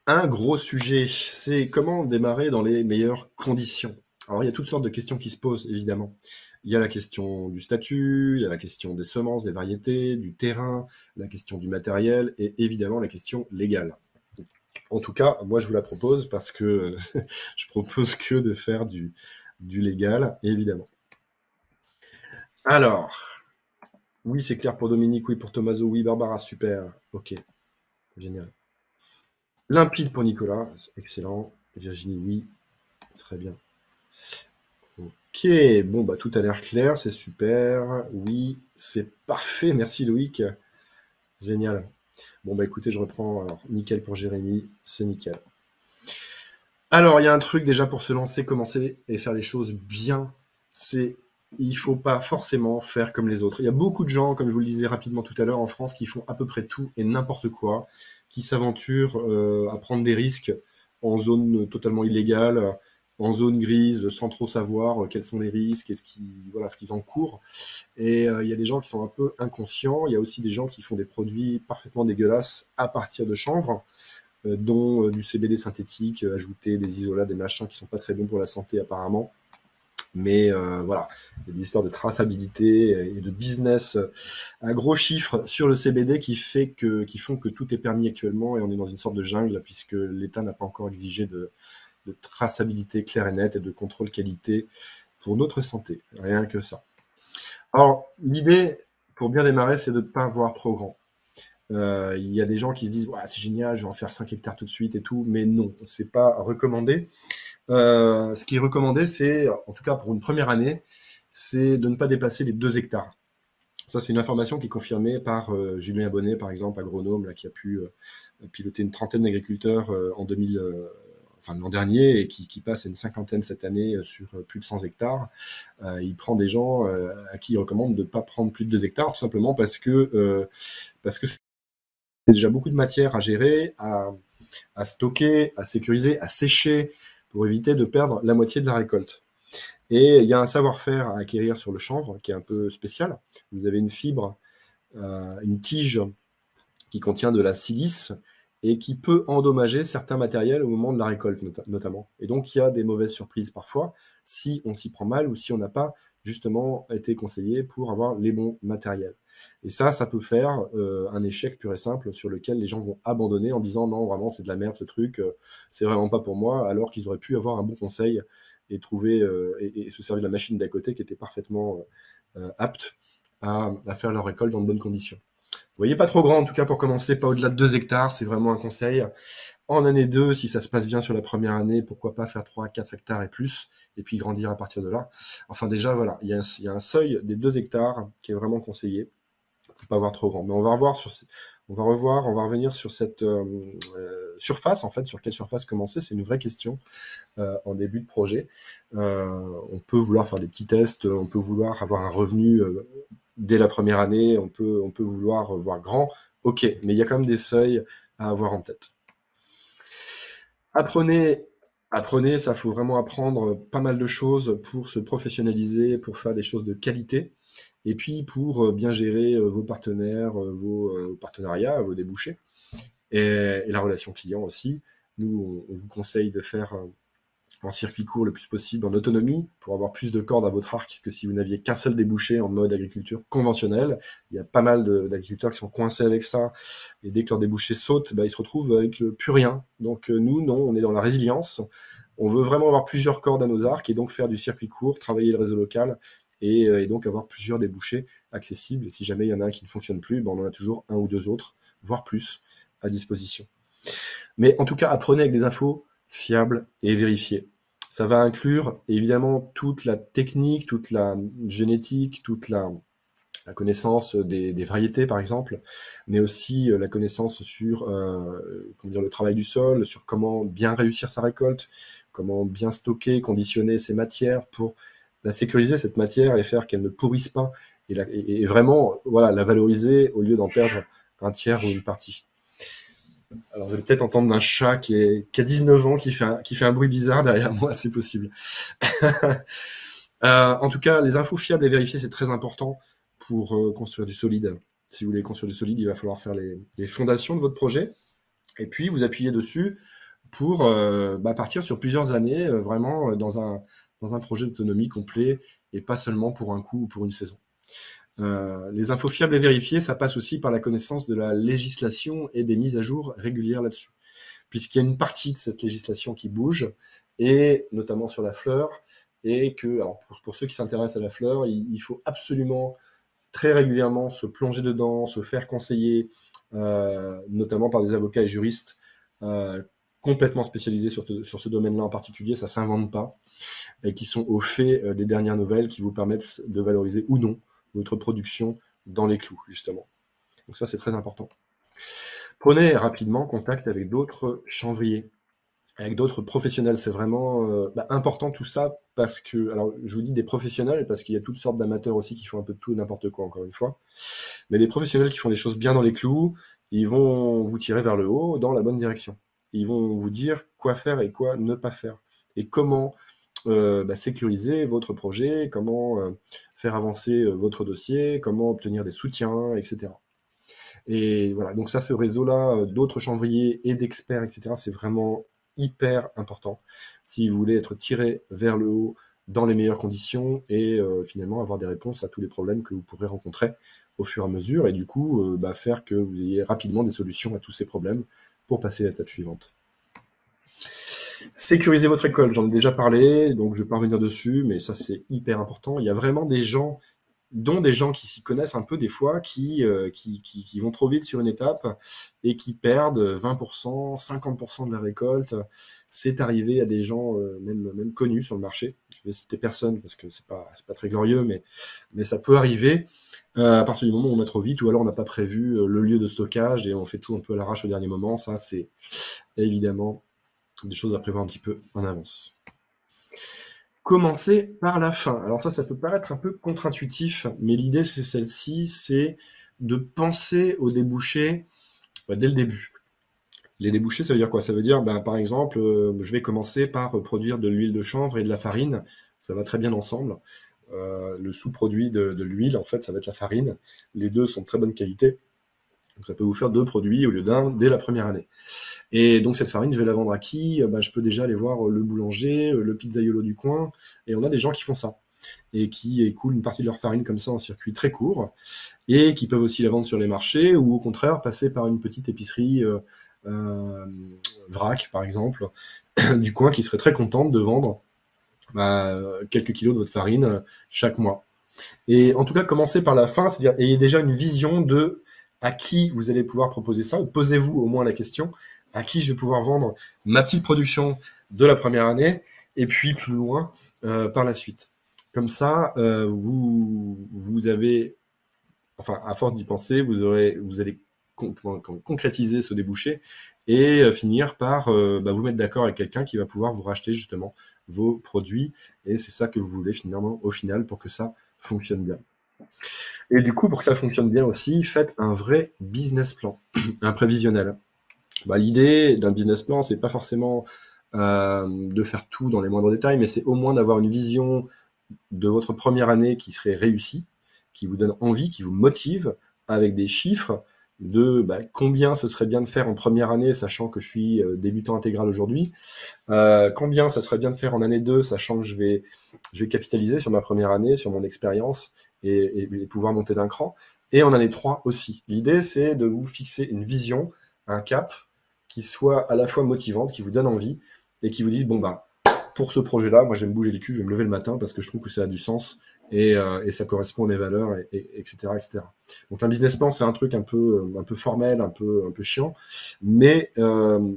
Un gros sujet, c'est comment démarrer dans les meilleures conditions. Alors, il y a toutes sortes de questions qui se posent, évidemment. Il y a la question du statut, il y a la question des semences, des variétés, du terrain, la question du matériel et évidemment la question légale. En tout cas, moi, je vous la propose parce que je propose que de faire du légal, évidemment. Alors, oui, c'est clair pour Dominique, oui pour Tommaso, oui, Barbara, super. Ok, génial. Limpide pour Nicolas, excellent. Virginie, oui, très bien. Ok, bon, bah tout a l'air clair, c'est super. Oui, c'est parfait, merci Loïc. Génial. Bon, bah écoutez, je reprends. Alors, nickel pour Jérémy, c'est nickel. Alors, il y a un truc déjà pour se lancer, commencer et faire les choses bien. C'est, il faut pas forcément faire comme les autres. Il y a beaucoup de gens, comme je vous le disais rapidement tout à l'heure, en France, qui font à peu près tout et n'importe quoi, qui s'aventurent à prendre des risques en zone totalement illégale, en zone grise, sans trop savoir quels sont les risques et voilà, ce qu'ils encourent. Et il y a des gens qui sont un peu inconscients. Il y a aussi des gens qui font des produits parfaitement dégueulasses à partir de chanvre, dont du CBD synthétique, ajouter des isolats, des machins qui sont pas très bons pour la santé apparemment. Mais voilà, il y a des histoires de traçabilité et de business à gros chiffres sur le CBD qui font que tout est permis actuellement et on est dans une sorte de jungle puisque l'État n'a pas encore exigé de traçabilité claire et nette et de contrôle qualité pour notre santé. Rien que ça. Alors, l'idée, pour bien démarrer, c'est de ne pas voir trop grand. Il y a des gens qui se disent ouais, c'est génial, je vais en faire 5 hectares tout de suite et tout, mais non, c'est pas recommandé. Ce qui est recommandé, c'est, en tout cas pour une première année, c'est de ne pas dépasser les 2 hectares. Ça, c'est une information qui est confirmée par Julien Bonnet, par exemple, agronome, là, qui a pu piloter une trentaine d'agriculteurs en 2000, enfin l'an dernier, et qui passe à une cinquantaine cette année sur plus de 100 hectares. Il prend des gens à qui il recommande de ne pas prendre plus de 2 hectares, tout simplement parce que c'est déjà beaucoup de matière à gérer, à stocker, à sécuriser, à sécher, pour éviter de perdre la moitié de la récolte. Et il y a un savoir-faire à acquérir sur le chanvre qui est un peu spécial. Vous avez une fibre, une tige qui contient de la silice et qui peut endommager certains matériels au moment de la récolte notamment. Et donc il y a des mauvaises surprises parfois si on s'y prend mal ou si on n'a pas justement été conseillé pour avoir les bons matériels. Et ça peut faire un échec pur et simple sur lequel les gens vont abandonner en disant non, vraiment c'est de la merde ce truc, c'est vraiment pas pour moi, alors qu'ils auraient pu avoir un bon conseil et trouver et se servir de la machine d'à côté qui était parfaitement apte à faire leur récolte dans de bonnes conditions. Vous voyez pas trop grand en tout cas pour commencer, pas au-delà de 2 hectares, c'est vraiment un conseil. En année 2, si ça se passe bien sur la première année, pourquoi pas faire 3 à 4 hectares et plus, et puis grandir à partir de là. Enfin déjà, voilà, il y a un seuil des 2 hectares qui est vraiment conseillé. Il ne faut pas avoir trop grand. Mais on va revoir on va revenir sur cette surface, en fait, sur quelle surface commencer, c'est une vraie question en début de projet. On peut vouloir faire des petits tests, on peut vouloir avoir un revenu dès la première année, on peut vouloir voir grand, ok, mais il y a quand même des seuils à avoir en tête. Apprenez, apprenez, ça faut vraiment apprendre pas mal de choses pour se professionnaliser, pour faire des choses de qualité, et puis pour bien gérer vos partenaires, vos partenariats, vos débouchés, et la relation client aussi. Nous, on vous conseille de faire en circuit court le plus possible, en autonomie, pour avoir plus de cordes à votre arc que si vous n'aviez qu'un seul débouché en mode agriculture conventionnelle. Il y a pas mal d'agriculteurs qui sont coincés avec ça, et dès que leur débouché saute, bah, ils se retrouvent avec plus rien. Donc nous, non, on est dans la résilience. On veut vraiment avoir plusieurs cordes à nos arcs, et donc faire du circuit court, travailler le réseau local, et donc avoir plusieurs débouchés accessibles. Et si jamais il y en a un qui ne fonctionne plus, ben on en a toujours un ou deux autres, voire plus, à disposition. Mais en tout cas, apprenez avec des infos fiables et vérifiées. Ça va inclure évidemment toute la technique, toute la génétique, toute la connaissance des variétés par exemple, mais aussi la connaissance sur comment dire, le travail du sol, sur comment bien réussir sa récolte, comment bien stocker, conditionner ses matières pour la sécuriser cette matière et faire qu'elle ne pourrisse pas et vraiment voilà, la valoriser au lieu d'en perdre un tiers ou une partie. Alors, je vais peut-être entendre un chat qui a 19 ans, qui fait un bruit bizarre derrière moi, c'est possible. En tout cas, les infos fiables et vérifiées, c'est très important pour construire du solide. Si vous voulez construire du solide, il va falloir faire les fondations de votre projet. Et puis, vous appuyez dessus pour partir sur plusieurs années, vraiment dans un projet d'autonomie complet et pas seulement pour un coup ou pour une saison. Les infos fiables et vérifiées, ça passe aussi par la connaissance de la législation et des mises à jour régulières là-dessus. Puisqu'il y a une partie de cette législation qui bouge, et notamment sur la fleur, et que, alors pour ceux qui s'intéressent à la fleur, il faut absolument très régulièrement se plonger dedans, se faire conseiller, notamment par des avocats et juristes complètement spécialisés sur ce domaine-là en particulier, ça ne s'invente pas, et qui sont au fait des dernières nouvelles qui vous permettent de valoriser ou non votre production dans les clous, justement. Donc ça, c'est très important. Prenez rapidement contact avec d'autres chanvriers, avec d'autres professionnels. C'est vraiment important tout ça parce que, alors je vous dis des professionnels parce qu'il y a toutes sortes d'amateurs aussi qui font un peu de tout et n'importe quoi, encore une fois. Mais des professionnels qui font les choses bien dans les clous, ils vont vous tirer vers le haut dans la bonne direction. Ils vont vous dire quoi faire et quoi ne pas faire. Et comment sécuriser votre projet, comment faire avancer votre dossier, comment obtenir des soutiens, etc. Et voilà, donc ça, ce réseau-là, d'autres chanvriers et d'experts, etc., c'est vraiment hyper important si vous voulez être tiré vers le haut dans les meilleures conditions et finalement avoir des réponses à tous les problèmes que vous pourrez rencontrer au fur et à mesure et du coup faire que vous ayez rapidement des solutions à tous ces problèmes pour passer à l'étape suivante. Sécuriser votre école, j'en ai déjà parlé, donc je vais pas revenir dessus, mais ça c'est hyper important. Il y a vraiment des gens dont des gens qui s'y connaissent un peu des fois, qui vont trop vite sur une étape et qui perdent 20%, 50% de la récolte. C'est arrivé à des gens même connus sur le marché. Je vais citer personne parce que c'est pas très glorieux, mais ça peut arriver à partir du moment où on va trop vite ou alors on n'a pas prévu le lieu de stockage et on fait tout un peu à l'arrache au dernier moment. Ça, c'est évidemment des choses à prévoir un petit peu en avance. Commencer par la fin. Alors ça peut paraître un peu contre-intuitif, mais l'idée c'est celle-ci, c'est de penser aux débouchés dès le début. Les débouchés, ça veut dire quoi? Ça veut dire, par exemple, je vais commencer par produire de l'huile de chanvre et de la farine. Ça va très bien ensemble. Le sous-produit de l'huile, en fait, ça va être la farine. Les deux sont de très bonne qualité. Donc ça peut vous faire 2 produits au lieu d'un dès la première année. Et donc cette farine, je vais la vendre à qui? Je peux déjà aller voir le boulanger, le pizzaiolo du coin, et on a des gens qui font ça, et qui écoulent une partie de leur farine comme ça en circuit très court, et qui peuvent aussi la vendre sur les marchés, ou au contraire passer par une petite épicerie vrac, par exemple, du coin, qui serait très contente de vendre quelques kilos de votre farine chaque mois. Et en tout cas, commencez par la fin, c'est-à-dire ayez déjà une vision de à qui vous allez pouvoir proposer ça, ou posez-vous au moins la question, à qui je vais pouvoir vendre ma petite production de la première année, et puis plus loin par la suite. Comme ça, vous avez, enfin, à force d'y penser, vous allez concrétiser ce débouché et finir par vous mettre d'accord avec quelqu'un qui va pouvoir vous racheter justement vos produits. Et c'est ça que vous voulez finalement au final pour que ça fonctionne bien. Et du coup, pour que ça fonctionne bien aussi, faites un vrai business plan, un prévisionnel. L'idée d'un business plan, c'est pas forcément de faire tout dans les moindres détails, mais c'est au moins d'avoir une vision de votre première année qui serait réussie, qui vous donne envie, qui vous motive, avec des chiffres de combien ce serait bien de faire en première année, sachant que je suis débutant intégral aujourd'hui, combien ça serait bien de faire en année 2, sachant que je vais capitaliser sur ma première année, sur mon expérience, et pouvoir monter d'un cran, et en année 3 aussi. L'idée, c'est de vous fixer une vision, un cap, qui soit à la fois motivante, qui vous donne envie, et qui vous dise, pour ce projet-là, moi je vais me bouger les culs, je vais me lever le matin parce que je trouve que ça a du sens et ça correspond à mes valeurs, etc., etc. Donc un business plan, c'est un truc un peu formel, un peu chiant, mais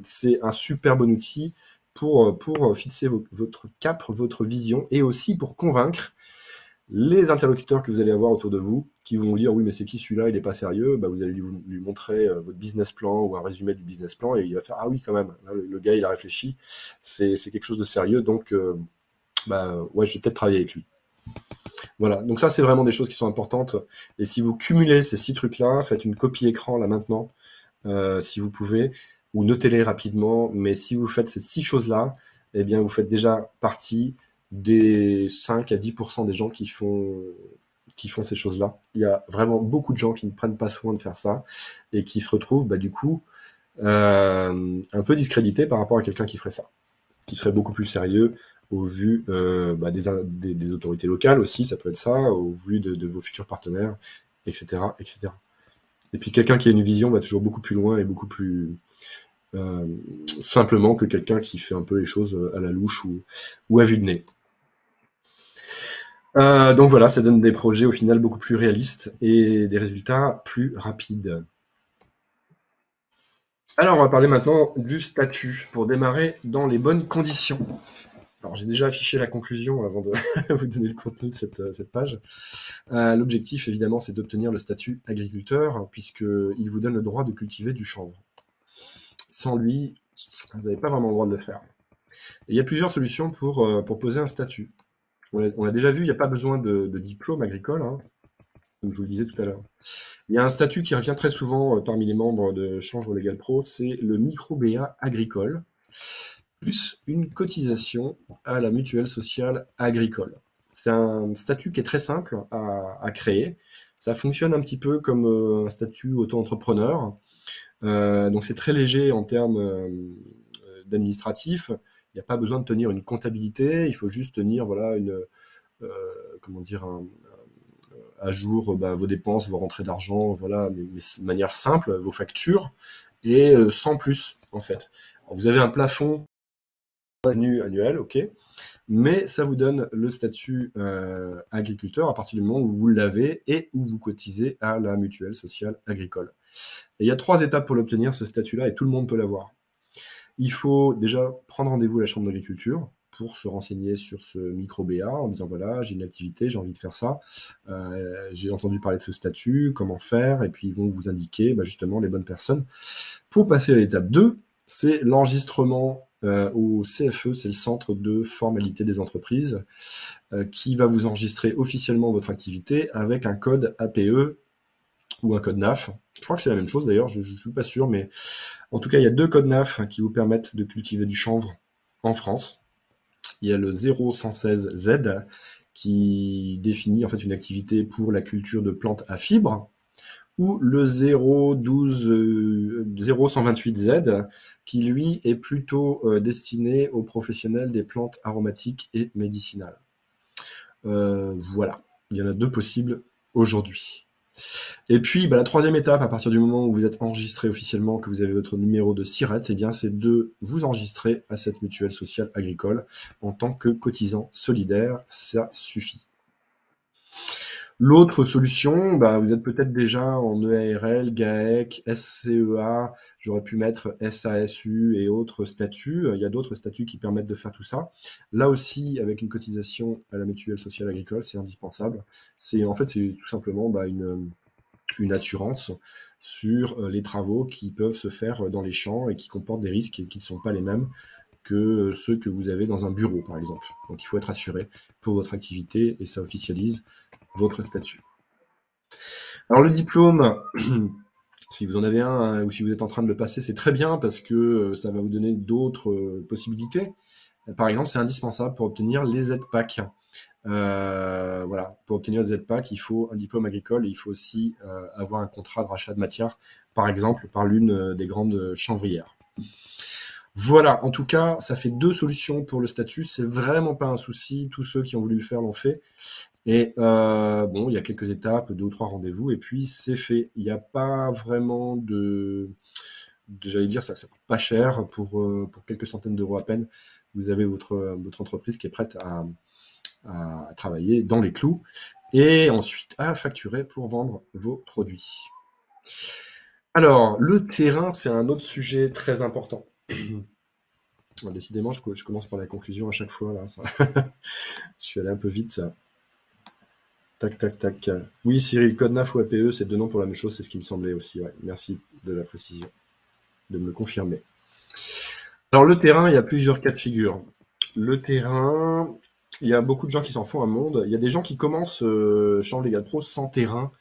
c'est un super bon outil pour fixer votre cap, votre vision et aussi pour convaincre les interlocuteurs que vous allez avoir autour de vous, qui vont vous dire oui mais c'est qui celui-là, il n'est pas sérieux, vous allez lui montrer votre business plan ou un résumé du business plan et il va faire ah oui quand même, là, le gars il a réfléchi, c'est quelque chose de sérieux, donc ouais je vais peut-être travailler avec lui. Voilà, donc ça c'est vraiment des choses qui sont importantes et si vous cumulez ces 6 trucs-là, faites une copie écran là maintenant, si vous pouvez, ou notez-les rapidement, mais si vous faites ces 6 choses-là, eh bien vous faites déjà partie des 5 à 10% des gens qui font ces choses-là. Il y a vraiment beaucoup de gens qui ne prennent pas soin de faire ça et qui se retrouvent, du coup, un peu discrédité par rapport à quelqu'un qui ferait ça, qui serait beaucoup plus sérieux au vu des autorités locales aussi, ça peut être ça, au vu de vos futurs partenaires, etc., etc. Et puis quelqu'un qui a une vision va toujours beaucoup plus loin et beaucoup plus simplement que quelqu'un qui fait un peu les choses à la louche ou à vue de nez. Donc voilà, ça donne des projets au final beaucoup plus réalistes et des résultats plus rapides. Alors on va parler maintenant du statut pour démarrer dans les bonnes conditions. Alors j'ai déjà affiché la conclusion avant de vous donner le contenu de cette page. L'objectif évidemment c'est d'obtenir le statut agriculteur puisqu'il vous donne le droit de cultiver du chanvre. Sans lui, vous n'avez pas vraiment le droit de le faire. Et il y a plusieurs solutions pour poser un statut. On a déjà vu, il n'y a pas besoin de diplôme agricole, hein, comme je vous le disais tout à l'heure. Il y a un statut qui revient très souvent parmi les membres de Chanvre Légal Pro, c'est le micro-BA agricole, plus une cotisation à la mutuelle sociale agricole. C'est un statut qui est très simple à créer. Ça fonctionne un petit peu comme un statut auto-entrepreneur. Donc c'est très léger en termes d'administratif. Il n'y a pas besoin de tenir une comptabilité, il faut juste tenir voilà, comment dire, à jour vos dépenses, vos rentrées d'argent, voilà, mais de manière simple, vos factures, et sans plus, en fait. Alors, vous avez un plafond annuel, ok, mais ça vous donne le statut agriculteur à partir du moment où vous l'avez et où vous cotisez à la mutuelle sociale agricole. Et il y a 3 étapes pour l'obtenir, ce statut-là, et tout le monde peut l'avoir. Il faut déjà prendre rendez-vous à la Chambre d'agriculture pour se renseigner sur ce micro-BA en disant voilà, j'ai une activité, j'ai envie de faire ça, j'ai entendu parler de ce statut, comment faire, et puis ils vont vous indiquer justement les bonnes personnes. Pour passer à l'étape 2, c'est l'enregistrement au CFE, c'est le Centre de formalité des entreprises, qui va vous enregistrer officiellement votre activité avec un code APE ou un code NAF. Je crois que c'est la même chose d'ailleurs, je ne suis pas sûr, mais en tout cas, il y a 2 codes NAF qui vous permettent de cultiver du chanvre en France. Il y a le 0116Z qui définit en fait une activité pour la culture de plantes à fibres, ou le 0128Z qui lui est plutôt destiné aux professionnels des plantes aromatiques et médicinales. Voilà, il y en a 2 possibles aujourd'hui. Et puis, la 3e étape, à partir du moment où vous êtes enregistré officiellement, que vous avez votre numéro de SIRET, eh bien, c'est de vous enregistrer à cette mutuelle sociale agricole en tant que cotisant solidaire. Ça suffit. L'autre solution, vous êtes peut-être déjà en EARL, GAEC, SCEA, j'aurais pu mettre SASU et autres statuts. Il y a d'autres statuts qui permettent de faire tout ça. Là aussi, avec une cotisation à la mutuelle sociale agricole, c'est indispensable. C'est tout simplement une assurance sur les travaux qui peuvent se faire dans les champs et qui comportent des risques qui ne sont pas les mêmes que ceux que vous avez dans un bureau, par exemple. Donc il faut être assuré pour votre activité et ça officialise votre statut. Alors le diplôme, si vous en avez un ou si vous êtes en train de le passer, c'est très bien parce que ça va vous donner d'autres possibilités. Par exemple, c'est indispensable pour obtenir les aides PAC. Voilà, pour obtenir les aides PAC, il faut un diplôme agricole et il faut aussi avoir un contrat de rachat de matière, par exemple, par l'une des grandes chanvrières. Voilà, en tout cas, ça fait 2 solutions pour le statut. C'est vraiment pas un souci. Tous ceux qui ont voulu le faire l'ont fait. Et il y a quelques étapes, 2 ou 3 rendez-vous, et puis c'est fait. Il n'y a pas vraiment j'allais dire, ça coûte pas cher pour quelques centaines d'euros à peine. Vous avez votre entreprise qui est prête à travailler dans les clous et ensuite à facturer pour vendre vos produits. Alors, le terrain, c'est un autre sujet très important. Décidément, je commence par la conclusion à chaque fois. Là, ça. Je suis allé un peu vite. Ça. Tac, tac, tac. Oui, Cyril, code NAF ou APE, c'est 2 noms pour la même chose, c'est ce qui me semblait aussi. Ouais. Merci de la précision, de me le confirmer. Alors, le terrain, il y a plusieurs cas de figure. Le terrain, il y a beaucoup de gens qui s'en font un monde. Il y a des gens qui commencent Chanvre Légal Pro sans terrain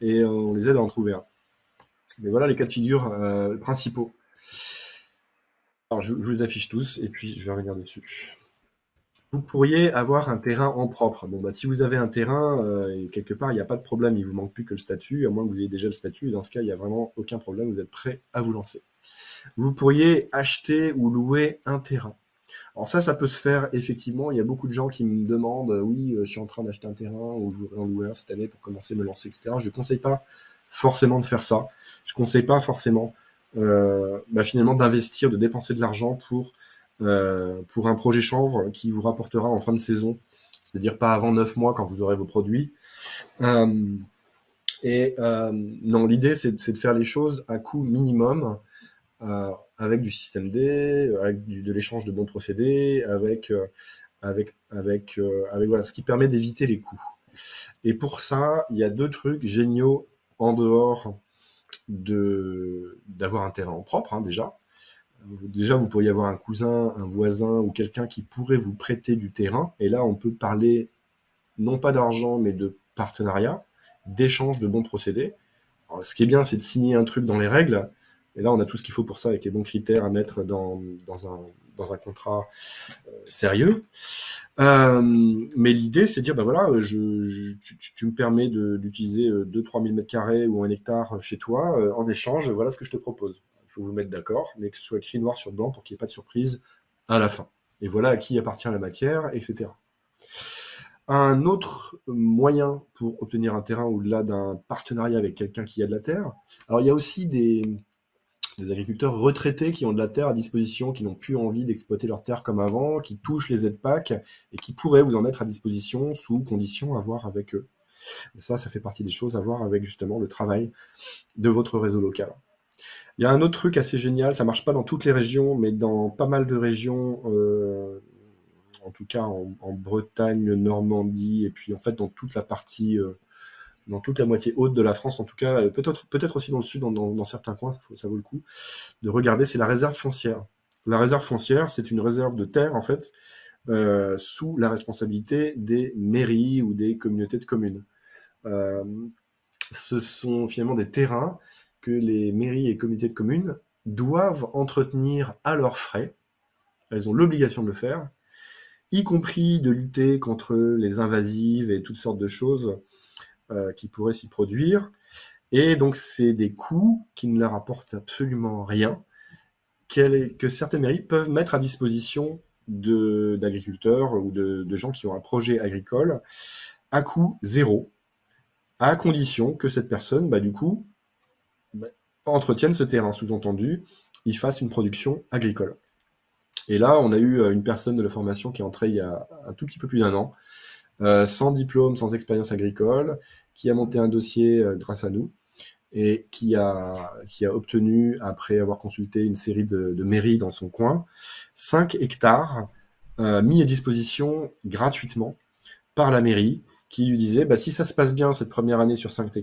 et on les aide à en trouver un. Mais voilà les cas de figure principaux. Alors, je vous les affiche tous et puis je vais revenir dessus. Vous pourriez avoir un terrain en propre. Bon, si vous avez un terrain, et quelque part, il n'y a pas de problème, il ne vous manque plus que le statut, à moins que vous ayez déjà le statut, et dans ce cas, il n'y a vraiment aucun problème, vous êtes prêt à vous lancer. vous pourriez acheter ou louer un terrain. Alors ça peut se faire effectivement. Il y a beaucoup de gens qui me demandent, oui, je suis en train d'acheter un terrain ou je voudrais en louer un cette année pour commencer à me lancer, etc. Je ne conseille pas forcément de faire ça. Je ne conseille pas forcément finalement d'investir, de dépenser de l'argent pour un projet chanvre qui vous rapportera en fin de saison, c'est-à-dire pas avant 9 mois quand vous aurez vos produits. Non, l'idée c'est de faire les choses à coût minimum, avec du système D, avec de l'échange de bons procédés, avec voilà, ce qui permet d'éviter les coûts. Et pour ça, il y a 2 trucs géniaux en dehors d'avoir un terrain en propre, hein, déjà. Déjà, vous pourriez avoir un cousin, un voisin ou quelqu'un qui pourrait vous prêter du terrain. Et là, on peut parler non pas d'argent, mais de partenariat, d'échange de bons procédés. Alors, ce qui est bien, c'est de signer un truc dans les règles. Et là, on a tout ce qu'il faut pour ça, avec les bons critères à mettre dans un contrat sérieux. Mais l'idée, c'est de dire, bah voilà, tu me permets d'utiliser 2-3 000 m² ou 1 hectare chez toi. En échange, voilà ce que je te propose. Il faut vous mettre d'accord, mais que ce soit écrit noir sur blanc pour qu'il n'y ait pas de surprise à la fin. Et voilà à qui appartient la matière, etc. Un autre moyen pour obtenir un terrain au-delà d'un partenariat avec quelqu'un qui a de la terre, alors il y a aussi des agriculteurs retraités qui ont de la terre à disposition, qui n'ont plus envie d'exploiter leur terre comme avant, qui touchent les aides PAC et qui pourraient vous en mettre à disposition sous conditions à voir avec eux. Et ça fait partie des choses à voir avec justement le travail de votre réseau local. Il y a un autre truc assez génial, ça marche pas dans toutes les régions, mais dans pas mal de régions, en tout cas en Bretagne, Normandie, et puis en fait dans toute la partie, dans toute la moitié haute de la France, en tout cas, peut-être aussi dans le sud, dans certains coins, ça vaut le coup de regarder, c'est la réserve foncière. La réserve foncière, c'est une réserve de terre, en fait, sous la responsabilité des mairies ou des communautés de communes. Ce sont finalement des terrains que les mairies et communautés de communes doivent entretenir à leurs frais. Elles ont l'obligation de le faire, y compris de lutter contre les invasives et toutes sortes de choses qui pourraient s'y produire. Et donc, c'est des coûts qui ne leur apportent absolument rien, que certaines mairies peuvent mettre à disposition d'agriculteurs ou de gens qui ont un projet agricole à coût zéro, à condition que cette personne, du coup, entretienne ce terrain. Sous-entendu, il fasse une production agricole. Et là, on a eu une personne de la formation qui est entrée il y a un tout petit peu plus d'1 an, sans diplôme, sans expérience agricole, qui a monté un dossier grâce à nous, et qui a obtenu, après avoir consulté une série de mairies dans son coin, 5 hectares mis à disposition gratuitement par la mairie, qui lui disait, si ça se passe bien cette première année sur 5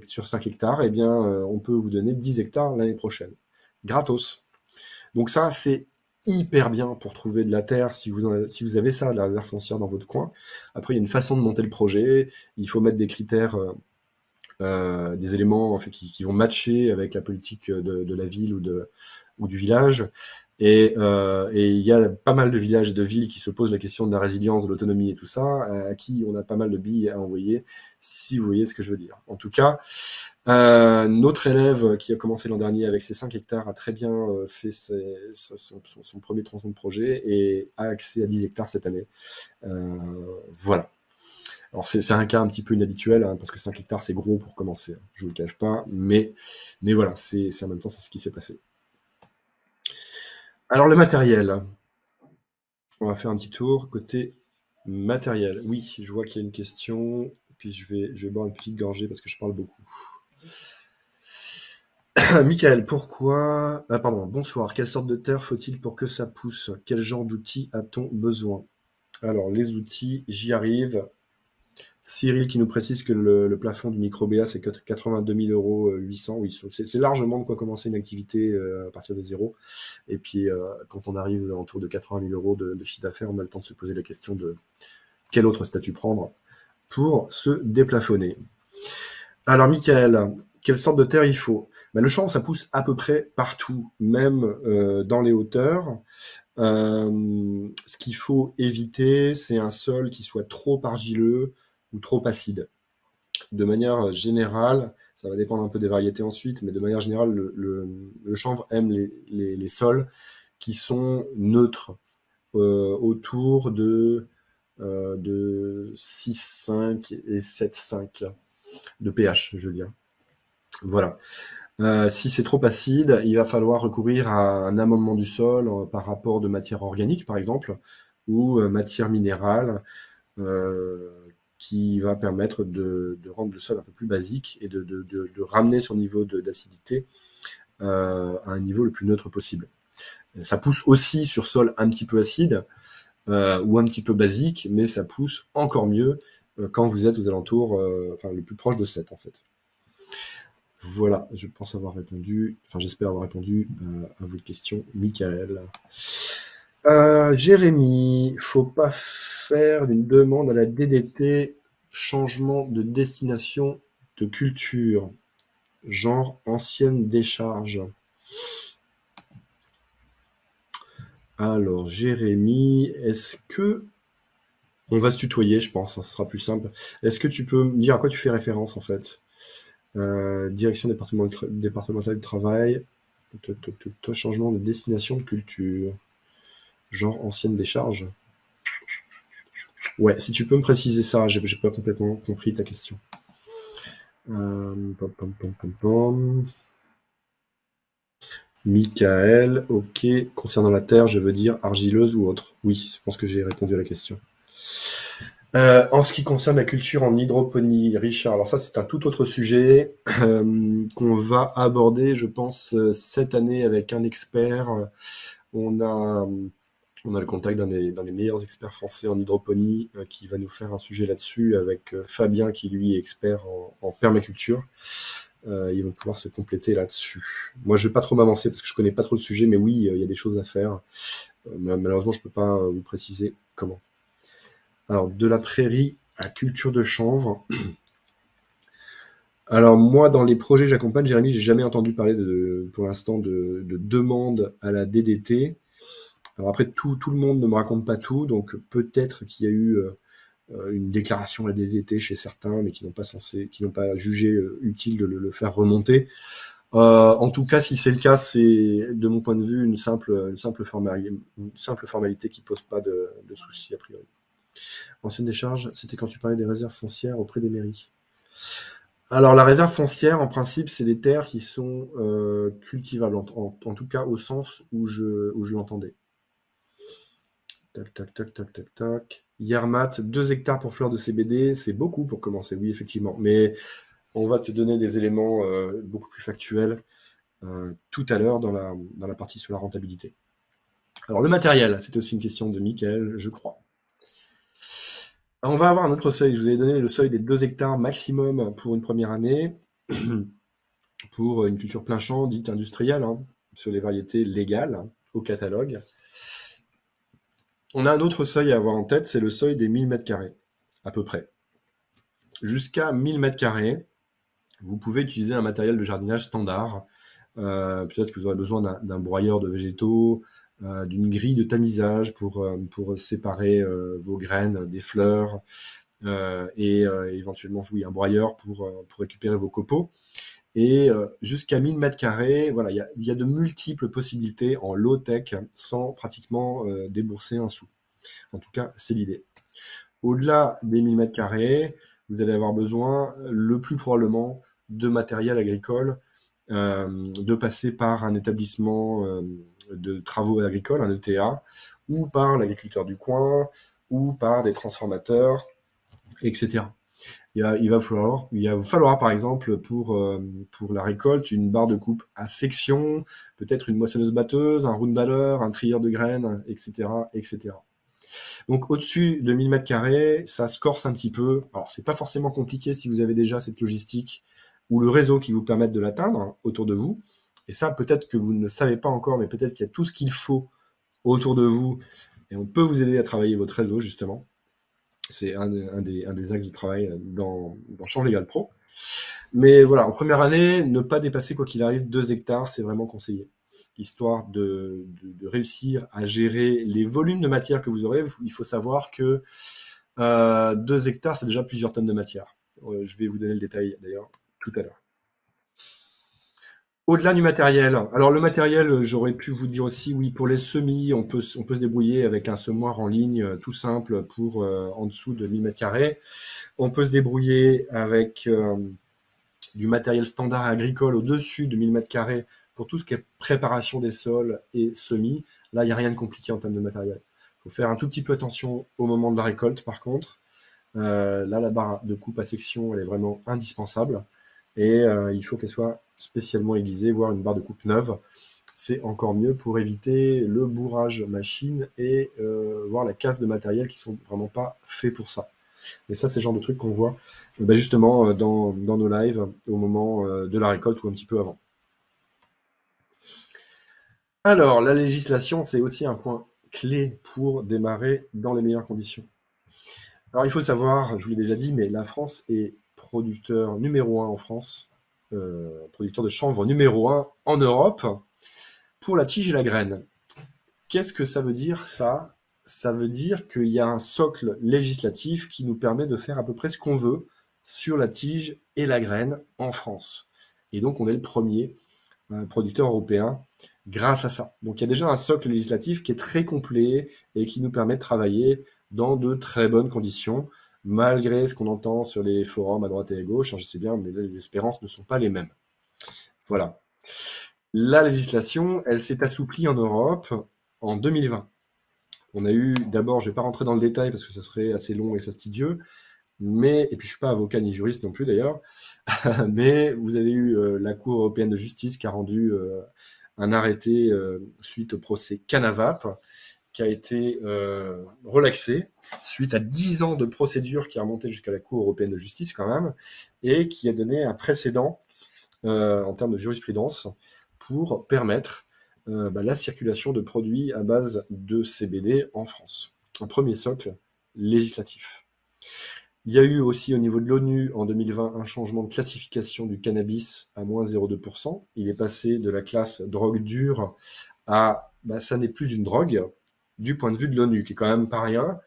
hectares, eh bien, on peut vous donner 10 hectares l'année prochaine. Gratos. Donc ça, c'est hyper bien pour trouver de la terre si vous avez ça, de la réserve foncière dans votre coin. Après, il y a une façon de monter le projet. Il faut mettre des critères, des éléments en fait, qui vont matcher avec la politique de la ville ou du village. Et il y a pas mal de villages et de villes qui se posent la question de la résilience, de l'autonomie et tout ça, à qui on a pas mal de billes à envoyer, si vous voyez ce que je veux dire. En tout cas, notre élève qui a commencé l'an dernier avec ses 5 hectares a très bien fait son premier tronçon de projet et a accès à 10 hectares cette année. Voilà. Alors c'est un cas un petit peu inhabituel, hein, parce que 5 hectares c'est gros pour commencer, hein, je vous le cache pas, mais voilà, c'est en même temps c'est ce qui s'est passé. Alors le matériel, on va faire un petit tour côté matériel. Oui, je vois qu'il y a une question, puis je vais boire une petite gorgée parce que je parle beaucoup. Michael, pourquoi... Ah, pardon, bonsoir. Quelle sorte de terre faut-il pour que ça pousse? Quel genre d'outils a-t-on besoin? Alors, les outils, j'y arrive. Cyril qui nous précise que le plafond du micro-BA, c'est 82 800 €. Oui, c'est largement de quoi commencer une activité à partir de zéro. Et puis, quand on arrive autour de 80 000 € de chiffre d'affaires, on a le temps de se poser la question de quel autre statut prendre pour se déplafonner. Alors, Michael, quelle sorte de terre il faut? Le chanvre, ça pousse à peu près partout, même dans les hauteurs. Ce qu'il faut éviter, c'est un sol qui soit trop argileux ou trop acide. De manière générale, Ça va dépendre un peu des variétés ensuite, mais de manière générale, le chanvre aime les sols qui sont neutres, autour de 6,5 et 7,5 de pH, je veux dire. Voilà. Si c'est trop acide, il va falloir recourir à un amendement du sol par rapport de matière organique, par exemple, ou matière minérale, qui va permettre de rendre le sol un peu plus basique et de ramener son niveau d'acidité à un niveau le plus neutre possible. Ça pousse aussi sur sol un petit peu acide ou un petit peu basique, mais ça pousse encore mieux quand vous êtes aux alentours, enfin le plus proche de 7 en fait. Voilà, je pense avoir répondu, enfin j'espère avoir répondu à votre question, Michael. Jérémy, faut pas faire une demande à la DDT, changement de destination de culture, genre ancienne décharge. Alors, Jérémy, est-ce que... On va se tutoyer, je pense, hein, ce sera plus simple. Est-ce que tu peux me dire à quoi tu fais référence, en fait? Direction départementale du travail, changement de destination de culture, genre ancienne décharge. Ouais, si tu peux me préciser ça, j'ai pas complètement compris ta question. Michael, ok. Concernant la terre, je veux dire argileuse ou autre. Oui, je pense que j'ai répondu à la question. En ce qui concerne la culture en hydroponie, Richard, alors ça c'est un tout autre sujet qu'on va aborder, je pense, cette année avec un expert. On a le contact d'un des meilleurs experts français en hydroponie qui va nous faire un sujet là-dessus avec Fabien qui lui est expert en permaculture. Ils vont pouvoir se compléter là-dessus. Moi, je ne vais pas trop m'avancer parce que je ne connais pas trop le sujet, mais oui, il y a des choses à faire. Malheureusement, je ne peux pas vous préciser comment. Alors, de la prairie à culture de chanvre. Alors, moi, dans les projets que j'accompagne, Jérémy, j'ai jamais entendu parler pour l'instant de demande à la DDT. Alors après, tout le monde ne me raconte pas tout, donc peut-être qu'il y a eu une déclaration à la DDT chez certains, mais qui n'ont pas jugé utile de le faire remonter. En tout cas, si c'est le cas, c'est de mon point de vue une simple formalité qui pose pas de soucis a priori. Ancienne décharge, c'était quand tu parlais des réserves foncières auprès des mairies. Alors la réserve foncière, en principe, c'est des terres qui sont cultivables, en tout cas au sens où je l'entendais. Tac, tac, tac, tac, tac, tac. Yermat, 2 hectares pour fleurs de CBD, c'est beaucoup pour commencer, oui, effectivement. Mais on va te donner des éléments beaucoup plus factuels tout à l'heure dans la partie sur la rentabilité. Alors, le matériel, c'était aussi une question de Mickaël, je crois. On va avoir un autre seuil. Je vous avais donné le seuil des 2 hectares maximum pour une première année, pour une culture plein champ dite industrielle, hein, sur les variétés légales au catalogue. On a un autre seuil à avoir en tête, c'est le seuil des 1000 m², à peu près. Jusqu'à 1000 m², vous pouvez utiliser un matériel de jardinage standard. Peut-être que vous aurez besoin d'un broyeur de végétaux, d'une grille de tamisage pour séparer vos graines des fleurs, et éventuellement, oui, un broyeur pour récupérer vos copeaux. Et jusqu'à 1000 m², voilà, il y a de multiples possibilités en low-tech sans pratiquement débourser un sou. En tout cas, c'est l'idée. Au-delà des 1000 m², vous allez avoir besoin, le plus probablement, de matériel agricole, de passer par un établissement de travaux agricoles, un ETA, ou par l'agriculteur du coin, ou par des transformateurs, etc. Il va vous falloir, par exemple, pour la récolte, une barre de coupe à section, peut-être une moissonneuse-batteuse, un round-baller, un trieur de graines, etc., etc. Donc, au-dessus de 1000 m², ça se corse un petit peu. Alors, c'est pas forcément compliqué si vous avez déjà cette logistique ou le réseau qui vous permettent de l'atteindre autour de vous. Et ça, peut-être que vous ne le savez pas encore, mais peut-être qu'il y a tout ce qu'il faut autour de vous et on peut vous aider à travailler votre réseau, justement. C'est un des axes de travail dans Change Légal Pro. Mais voilà, en première année, ne pas dépasser, quoi qu'il arrive, 2 hectares, c'est vraiment conseillé. Histoire de réussir à gérer les volumes de matière que vous aurez. Il faut savoir que 2 hectares, c'est déjà plusieurs tonnes de matière. Je vais vous donner le détail, d'ailleurs, tout à l'heure. Au-delà du matériel, alors le matériel, j'aurais pu vous dire aussi, oui, pour les semis, on peut se débrouiller avec un semoir en ligne, tout simple pour, en dessous de 1000 m². On peut se débrouiller avec, du matériel standard agricole au-dessus de 1000 m² pour tout ce qui est préparation des sols et semis. Là, il n'y a rien de compliqué en termes de matériel. Il faut faire un tout petit peu attention au moment de la récolte, par contre. Là, la barre de coupe à section, elle est vraiment indispensable. Et il faut qu'elle soit spécialement aiguisée, voire une barre de coupe neuve. C'est encore mieux pour éviter le bourrage machine et voir la casse de matériel qui sont vraiment pas faits pour ça. Mais ça, c'est le genre de truc qu'on voit justement dans nos lives au moment de la récolte ou un petit peu avant. Alors, la législation, c'est aussi un point clé pour démarrer dans les meilleures conditions. Alors, il faut savoir, je vous l'ai déjà dit, mais la France est producteur numéro 1 en France, producteur de chanvre numéro 1 en Europe pour la tige et la graine. Qu'est-ce que ça veut dire, ça? Ça veut dire qu'il y a un socle législatif qui nous permet de faire à peu près ce qu'on veut sur la tige et la graine en France. Et donc, on est le premier producteur européen grâce à ça. Donc, il y a déjà un socle législatif qui est très complet et qui nous permet de travailler dans de très bonnes conditions, malgré ce qu'on entend sur les forums à droite et à gauche. Je sais bien, mais là, les espérances ne sont pas les mêmes. Voilà. La législation, elle s'est assouplie en Europe en 2020. On a eu, d'abord, je ne vais pas rentrer dans le détail parce que ça serait assez long et fastidieux, mais, et puis je ne suis pas avocat ni juriste non plus d'ailleurs, mais vous avez eu la Cour européenne de justice qui a rendu un arrêté suite au procès Canavap, qui a été relaxé suite à 10 ans de procédure qui a remonté jusqu'à la Cour européenne de justice quand même, et qui a donné un précédent en termes de jurisprudence pour permettre la circulation de produits à base de CBD en France. Un premier socle législatif. Il y a eu aussi au niveau de l'ONU en 2020 un changement de classification du cannabis à moins 0,2%. Il est passé de la classe drogue dure à ça n'est plus une drogue du point de vue de l'ONU, qui est quand même pas rien,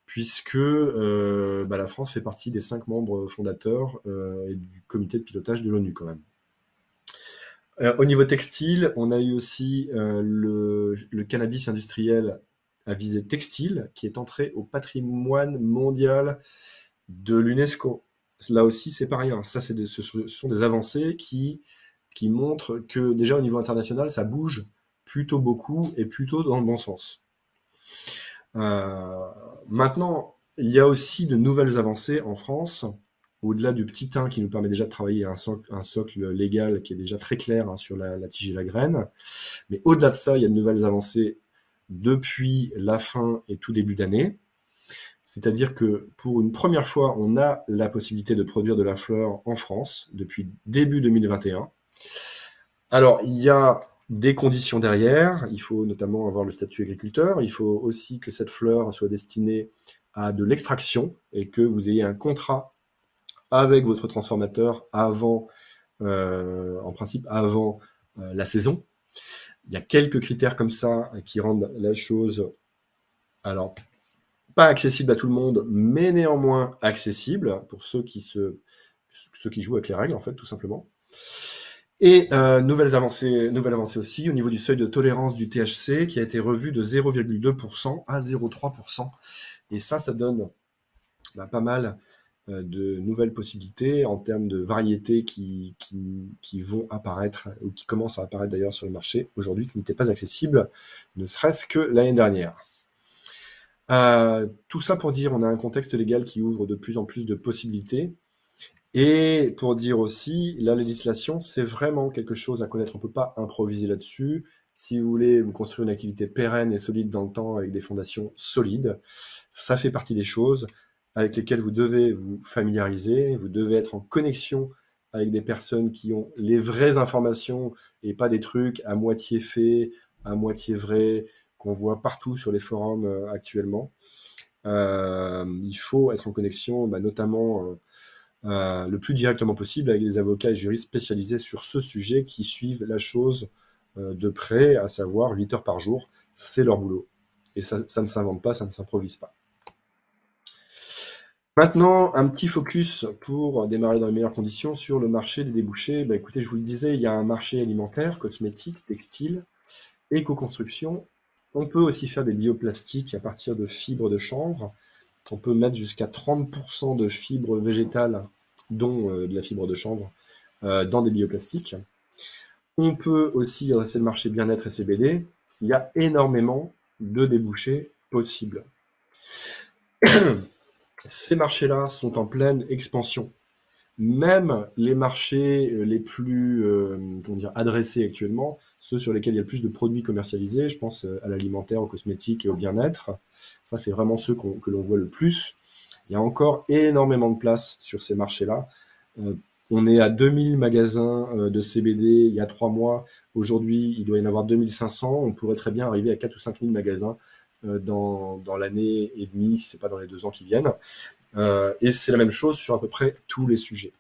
puisque la France fait partie des 5 membres fondateurs et du comité de pilotage de l'ONU quand même. Au niveau textile, on a eu aussi le cannabis industriel à visée textile, qui est entré au patrimoine mondial de l'UNESCO. Là aussi, c'est pas rien. Ça, ce sont des avancées qui montrent que déjà au niveau international, ça bouge plutôt beaucoup et plutôt dans le bon sens. Maintenant, il y a aussi de nouvelles avancées en France, au-delà du petit 1 qui nous permet déjà de travailler un socle légal qui est déjà très clair sur la tige et la graine. Mais au-delà de ça, il y a de nouvelles avancées depuis la fin et tout début d'année. C'est-à-dire que pour une première fois, on a la possibilité de produire de la fleur en France depuis début 2021. Alors, il y a des conditions derrière. Il faut notamment avoir le statut agriculteur. Il faut aussi que cette fleur soit destinée à de l'extraction et que vous ayez un contrat avec votre transformateur avant, en principe, avant la saison. Il y a quelques critères comme ça qui rendent la chose, alors, pas accessible à tout le monde, mais néanmoins accessible pour ceux qui jouent avec les règles, en fait, tout simplement. Et nouvelle avancée aussi au niveau du seuil de tolérance du THC qui a été revu de 0,2% à 0,3%. Et ça donne pas mal de nouvelles possibilités en termes de variétés qui vont apparaître, ou qui commencent à apparaître d'ailleurs sur le marché aujourd'hui, qui n'étaient pas accessibles, ne serait-ce que l'année dernière. Tout ça pour dire, on a un contexte légal qui ouvre de plus en plus de possibilités. Et pour dire aussi, la législation, c'est vraiment quelque chose à connaître. On ne peut pas improviser là-dessus. Si vous voulez vous construire une activité pérenne et solide dans le temps avec des fondations solides, ça fait partie des choses avec lesquelles vous devez vous familiariser. Vous devez être en connexion avec des personnes qui ont les vraies informations et pas des trucs à moitié faits, à moitié vrais, qu'on voit partout sur les forums actuellement. Il faut être en connexion, notamment le plus directement possible avec des avocats et juristes spécialisés sur ce sujet qui suivent la chose de près, à savoir 8 heures par jour, c'est leur boulot. Et ça ne s'invente pas, ça ne s'improvise pas. Maintenant, un petit focus pour démarrer dans les meilleures conditions sur le marché des débouchés. Bah, écoutez, je vous le disais, il y a un marché alimentaire, cosmétique, textile, éco-construction. On peut aussi faire des bioplastiques à partir de fibres de chanvre. On peut mettre jusqu'à 30% de fibres végétales, dont de la fibre de chanvre, dans des bioplastiques. On peut aussi adresser le marché bien-être et CBD. Il y a énormément de débouchés possibles. Ces marchés-là sont en pleine expansion. Même les marchés les plus comment dire, adressés actuellement, ceux sur lesquels il y a le plus de produits commercialisés, je pense à l'alimentaire, au cosmétique et au bien-être, ça c'est vraiment ceux que l'on voit le plus. Il y a encore énormément de place sur ces marchés-là. Euh, on est à 2000 magasins de CBD il y a 3 mois. Aujourd'hui, il doit y en avoir 2500. On pourrait très bien arriver à 4 ou 5000 magasins dans l'année et demie, si ce n'est pas dans les 2 ans qui viennent. Et c'est la même chose sur à peu près tous les sujets.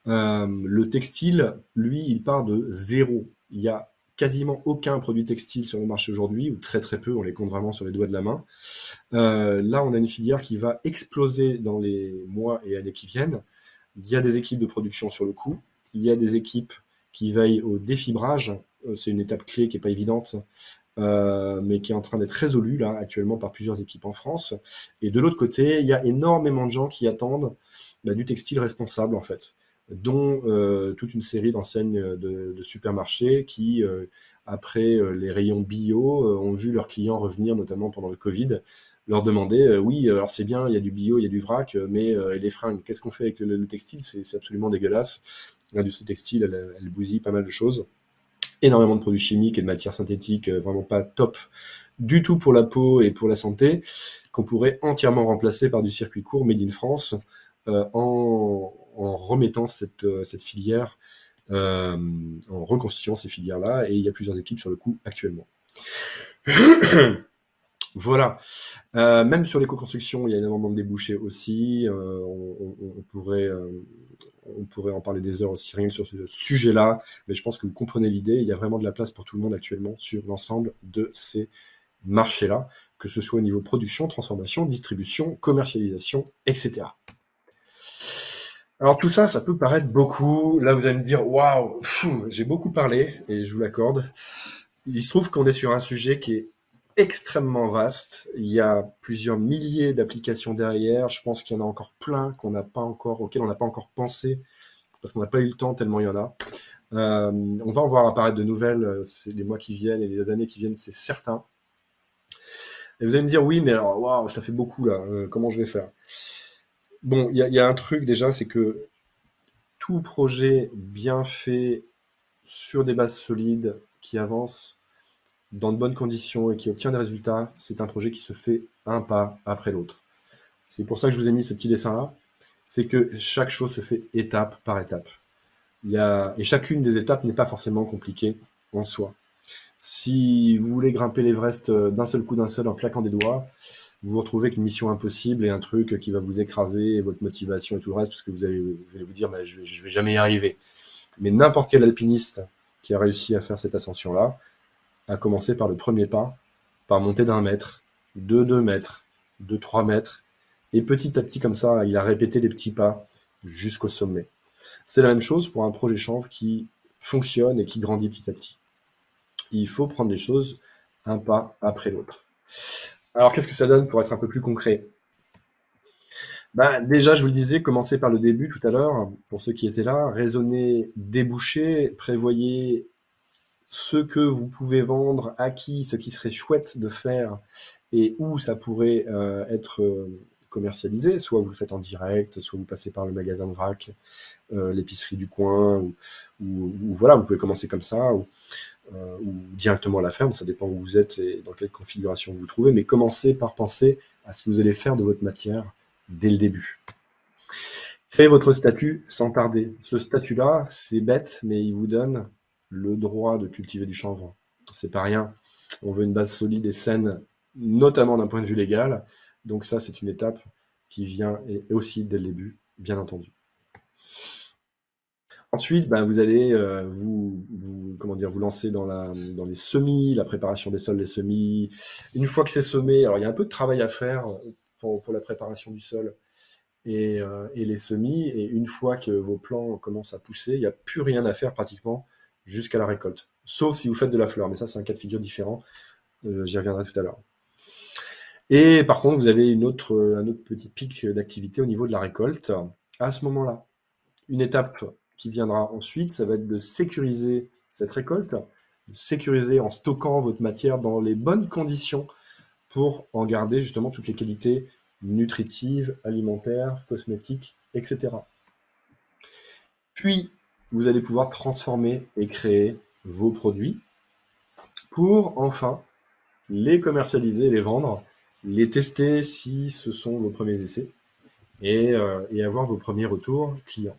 Le textile, lui, il part de zéro. Il y a quasiment aucun produit textile sur le marché aujourd'hui, ou très très peu, on les compte vraiment sur les doigts de la main. Là, on a une filière qui va exploser dans les mois et années qui viennent. Il y a des équipes de production sur le coup, il y a des équipes qui veillent au défibrage. C'est une étape clé qui n'est pas évidente, mais qui est en train d'être résolue là actuellement par plusieurs équipes en France. Et de l'autre côté, il y a énormément de gens qui attendent du textile responsable en fait, dont toute une série d'enseignes de supermarchés qui, après les rayons bio, ont vu leurs clients revenir, notamment pendant le Covid, leur demander, oui, alors c'est bien, il y a du bio, il y a du vrac, mais les fringues, qu'est-ce qu'on fait avec le textile? C'est absolument dégueulasse. L'industrie textile, elle bousille pas mal de choses. Énormément de produits chimiques et de matières synthétiques, vraiment pas top du tout pour la peau et pour la santé, qu'on pourrait entièrement remplacer par du circuit court made in France, en remettant cette filière, en reconstituant ces filières-là, et il y a plusieurs équipes sur le coup actuellement. Voilà. Même sur l'éco-construction, il y a énormément de débouchés aussi. On pourrait en parler des heures aussi, rien que sur ce sujet-là, mais je pense que vous comprenez l'idée. Il y a vraiment de la place pour tout le monde actuellement sur l'ensemble de ces marchés-là, que ce soit au niveau production, transformation, distribution, commercialisation, etc. Alors tout ça, ça peut paraître beaucoup. Là, vous allez me dire, waouh, j'ai beaucoup parlé, et je vous l'accorde. Il se trouve qu'on est sur un sujet qui est extrêmement vaste. Il y a plusieurs milliers d'applications derrière. Je pense qu'il y en a encore plein auxquelles on n'a pas encore pensé, parce qu'on n'a pas eu le temps tellement il y en a. On va en voir apparaître de nouvelles les mois qui viennent et les années qui viennent, c'est certain. Et vous allez me dire, oui, mais alors, waouh, ça fait beaucoup là, comment je vais faire? Bon, il y a un truc déjà, c'est que tout projet bien fait sur des bases solides, qui avance dans de bonnes conditions et qui obtient des résultats, c'est un projet qui se fait un pas après l'autre. C'est pour ça que je vous ai mis ce petit dessin-là. C'est que chaque chose se fait étape par étape. Et chacune des étapes n'est pas forcément compliquée en soi. Si vous voulez grimper l'Everest d'un seul coup, d'un seul, en claquant des doigts, vous vous retrouvez avec une mission impossible et un truc qui va vous écraser, et votre motivation et tout le reste, parce que vous allez vous dire, bah, je vais jamais y arriver. Mais n'importe quel alpiniste qui a réussi à faire cette ascension-là a commencé par le premier pas, par monter d'1 mètre, de 2 mètres, de 3 mètres, et petit à petit comme ça, il a répété les petits pas jusqu'au sommet. C'est la même chose pour un projet chanvre qui fonctionne et qui grandit petit à petit. Il faut prendre les choses un pas après l'autre. Alors qu'est-ce que ça donne pour être un peu plus concret? Déjà, je vous le disais, commencez par le début tout à l'heure, pour ceux qui étaient là, raisonnez débouchés, prévoyez ce que vous pouvez vendre, à qui, ce qui serait chouette de faire et où ça pourrait être commercialisé. Soit vous le faites en direct, soit vous passez par le magasin de vrac, l'épicerie du coin, ou voilà, vous pouvez commencer comme ça, ou directement à la ferme, ça dépend où vous êtes et dans quelle configuration vous vous trouvez, mais commencez par penser à ce que vous allez faire de votre matière dès le début. Créez votre statut sans tarder. Ce statut-là, c'est bête, mais il vous donne le droit de cultiver du chanvre. C'est pas rien. On veut une base solide et saine, notamment d'un point de vue légal. Donc ça, c'est une étape qui vient et aussi dès le début, bien entendu. Ensuite, vous allez comment dire, vous lancer dans les semis, la préparation des sols, les semis. Une fois que c'est semé, alors il y a un peu de travail à faire pour la préparation du sol et les semis. Et une fois que vos plants commencent à pousser, il n'y a plus rien à faire pratiquement jusqu'à la récolte. Sauf si vous faites de la fleur, mais ça c'est un cas de figure différent. J'y reviendrai tout à l'heure. Et par contre, vous avez un autre petit pic d'activité au niveau de la récolte. À ce moment-là, une étape qui viendra ensuite, ça va être de sécuriser cette récolte, de sécuriser en stockant votre matière dans les bonnes conditions pour en garder justement toutes les qualités nutritives, alimentaires, cosmétiques, etc. Puis, vous allez pouvoir transformer et créer vos produits pour enfin les commercialiser, les vendre, les tester si ce sont vos premiers essais et avoir vos premiers retours clients.